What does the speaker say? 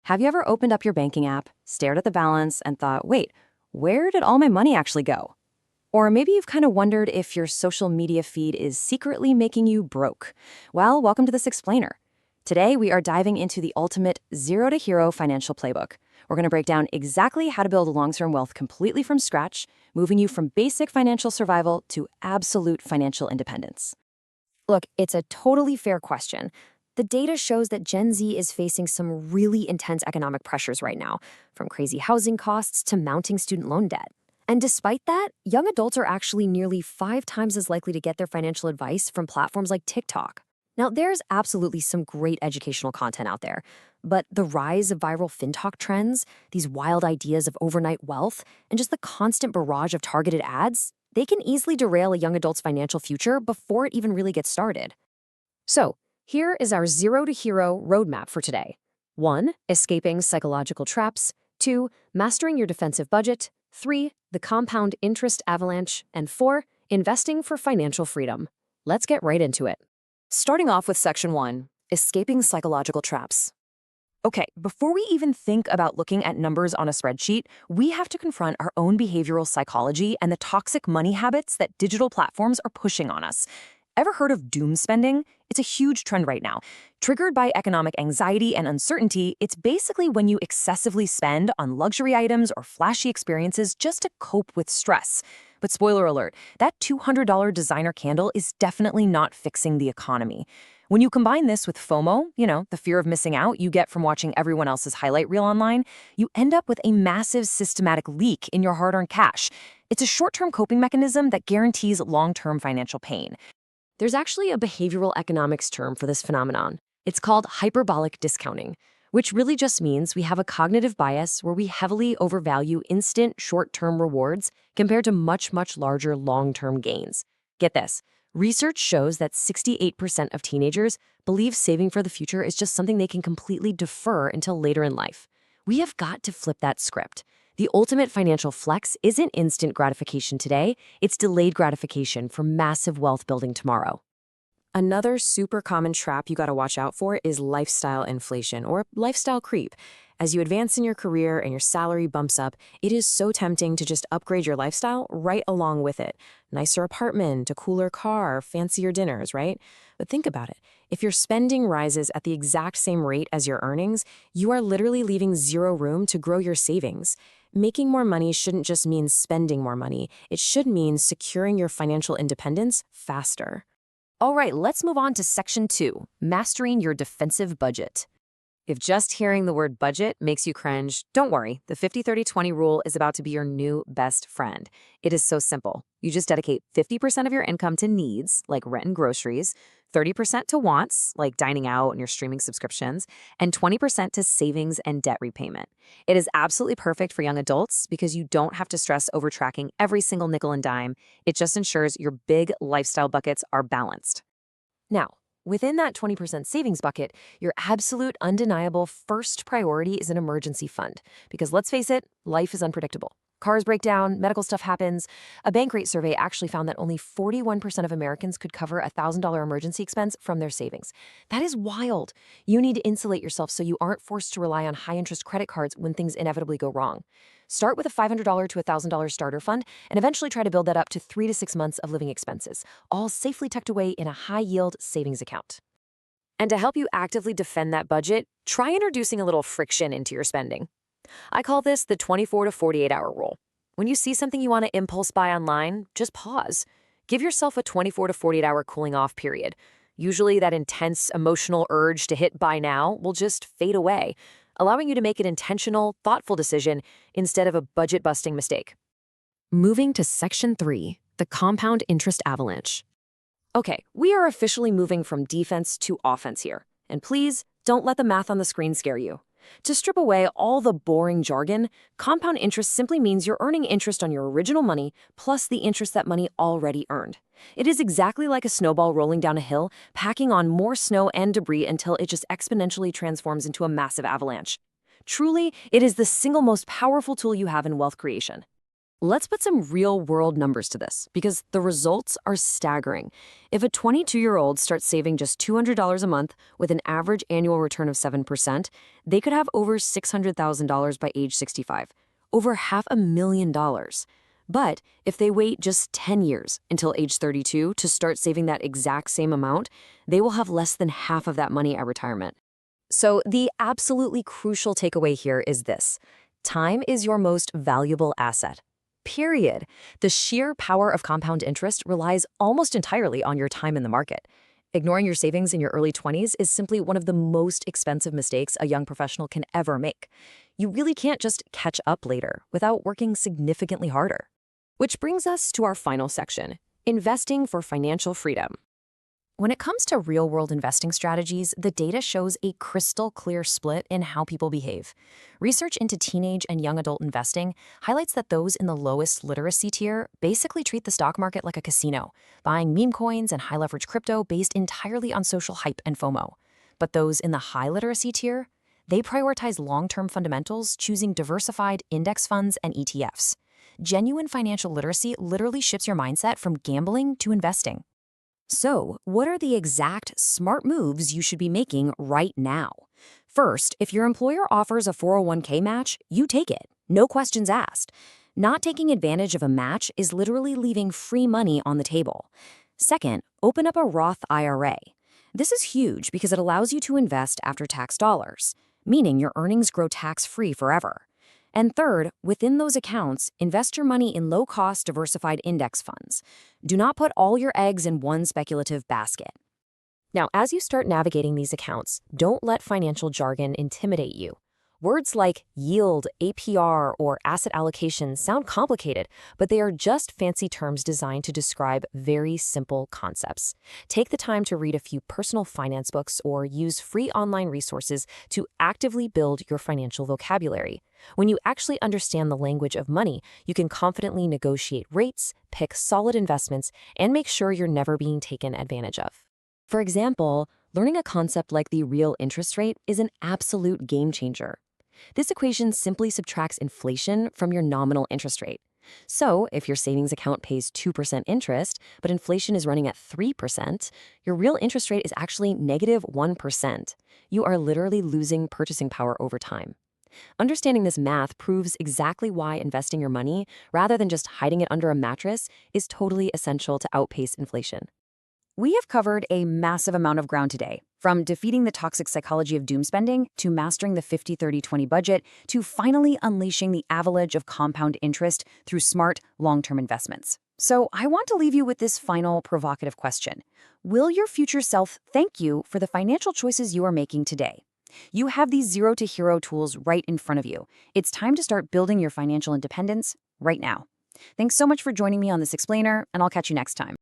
Have you ever opened up your banking app, stared at the balance, and thought, wait, where did all my money actually go? Or maybe you've kind of wondered if your social media feed is secretly making you broke. Well, welcome to this explainer. Today, we are diving into the ultimate zero to hero financial playbook. We're going to break down exactly how to build long-term wealth completely from scratch, moving you from basic financial survival to absolute financial independence. Look, it's a totally fair question. The data shows that Gen Z is facing some really intense economic pressures right now, from crazy housing costs to mounting student loan debt. And despite that, young adults are actually nearly 5 times as likely to get their financial advice from platforms like TikTok. Now, there's absolutely some great educational content out there, but the rise of viral FinTok trends, these wild ideas of overnight wealth, and just the constant barrage of targeted ads, they can easily derail a young adult's financial future before it even really gets started. So, here is our zero to hero roadmap for today. 1. Escaping psychological traps. 2. Mastering your defensive budget. 3. The compound interest avalanche. And 4. Investing for financial freedom. Let's get right into it. Starting off with Section 1, Escaping Psychological Traps. Okay, before we even think about looking at numbers on a spreadsheet, we have to confront our own behavioral psychology and the toxic money habits that digital platforms are pushing on us. Ever heard of doom spending? It's a huge trend right now. Triggered by economic anxiety and uncertainty, it's basically when you excessively spend on luxury items or flashy experiences just to cope with stress. But spoiler alert, that $200 designer candle is definitely not fixing the economy. When you combine this with FOMO, the fear of missing out you get from watching everyone else's highlight reel online, you end up with a massive systematic leak in your hard-earned cash. It's a short-term coping mechanism that guarantees long-term financial pain. There's actually a behavioral economics term for this phenomenon. It's called hyperbolic discounting, which really just means we have a cognitive bias where we heavily overvalue instant short-term rewards compared to much, much larger long-term gains. Get this. Research shows that 68% of teenagers believe saving for the future is just something they can completely defer until later in life. We have got to flip that script. The ultimate financial flex isn't instant gratification today, it's delayed gratification for massive wealth building tomorrow. Another super common trap you gotta watch out for is lifestyle inflation or lifestyle creep. As you advance in your career and your salary bumps up, it is so tempting to just upgrade your lifestyle right along with it. Nicer apartment, a cooler car, fancier dinners, right? But think about it. If your spending rises at the exact same rate as your earnings, you are literally leaving zero room to grow your savings. Making more money shouldn't just mean spending more money. It should mean securing your financial independence faster. All right, let's move on to Section 2, Mastering Your Defensive Budget. If just hearing the word budget makes you cringe, don't worry. The 50-30-20 rule is about to be your new best friend. It is so simple. You just dedicate 50% of your income to needs, like rent and groceries, 30% to wants, like dining out and your streaming subscriptions, and 20% to savings and debt repayment. It is absolutely perfect for young adults because you don't have to stress over tracking every single nickel and dime. It just ensures your big lifestyle buckets are balanced. Now, within that 20% savings bucket, your absolute undeniable first priority is an emergency fund. Because let's face it, life is unpredictable. Cars break down, medical stuff happens. A bank rate survey actually found that only 41% of Americans could cover a $1,000 emergency expense from their savings. That is wild. You need to insulate yourself so you aren't forced to rely on high-interest credit cards when things inevitably go wrong. Start with a $500 to $1,000 starter fund and eventually try to build that up to 3 to 6 months of living expenses, all safely tucked away in a high-yield savings account. And to help you actively defend that budget, try introducing a little friction into your spending. I call this the 24 to 48-hour rule. When you see something you want to impulse buy online, just pause. Give yourself a 24 to 48-hour cooling off period. Usually that intense emotional urge to hit buy now will just fade away, allowing you to make an intentional, thoughtful decision instead of a budget-busting mistake. Moving to Section 3, the compound interest avalanche. Okay, we are officially moving from defense to offense here. And please, don't let the math on the screen scare you. To strip away all the boring jargon, compound interest simply means you're earning interest on your original money plus the interest that money already earned. It is exactly like a snowball rolling down a hill, packing on more snow and debris until it just exponentially transforms into a massive avalanche. Truly, it is the single most powerful tool you have in wealth creation. Let's put some real-world numbers to this, because the results are staggering. If a 22-year-old starts saving just $200 a month with an average annual return of 7%, they could have over $600,000 by age 65, over $500,000. But if they wait just 10 years until age 32 to start saving that exact same amount, they will have less than half of that money at retirement. So the absolutely crucial takeaway here is this. Time is your most valuable asset. Period. The sheer power of compound interest relies almost entirely on your time in the market. Ignoring your savings in your early 20s is simply one of the most expensive mistakes a young professional can ever make. You really can't just catch up later without working significantly harder. Which brings us to our final section, investing for financial freedom. When it comes to real-world investing strategies, the data shows a crystal clear split in how people behave. Research into teenage and young adult investing highlights that those in the lowest literacy tier basically treat the stock market like a casino, buying meme coins and high-leverage crypto based entirely on social hype and FOMO. But those in the high literacy tier, they prioritize long-term fundamentals, choosing diversified index funds and ETFs. Genuine financial literacy literally shifts your mindset from gambling to investing. So, what are the exact smart moves you should be making right now? First, if your employer offers a 401k match, you take it. No questions asked. Not taking advantage of a match is literally leaving free money on the table. Second, open up a Roth IRA. This is huge because it allows you to invest after tax dollars, meaning your earnings grow tax-free forever. And third, within those accounts, invest your money in low-cost diversified index funds. Do not put all your eggs in one speculative basket. Now, as you start navigating these accounts, don't let financial jargon intimidate you. Words like yield, APR, or asset allocation sound complicated, but they are just fancy terms designed to describe very simple concepts. Take the time to read a few personal finance books or use free online resources to actively build your financial vocabulary. When you actually understand the language of money, you can confidently negotiate rates, pick solid investments, and make sure you're never being taken advantage of. For example, learning a concept like the real interest rate is an absolute game changer. This equation simply subtracts inflation from your nominal interest rate. So, if your savings account pays 2% interest, but inflation is running at 3%, your real interest rate is actually negative 1%. You are literally losing purchasing power over time. Understanding this math proves exactly why investing your money, rather than just hiding it under a mattress, is totally essential to outpace inflation. We have covered a massive amount of ground today, from defeating the toxic psychology of doom spending, to mastering the 50-30-20 budget, to finally unleashing the avalanche of compound interest through smart, long-term investments. So I want to leave you with this final provocative question. Will your future self thank you for the financial choices you are making today? You have these zero-to-hero tools right in front of you. It's time to start building your financial independence right now. Thanks so much for joining me on this explainer, and I'll catch you next time.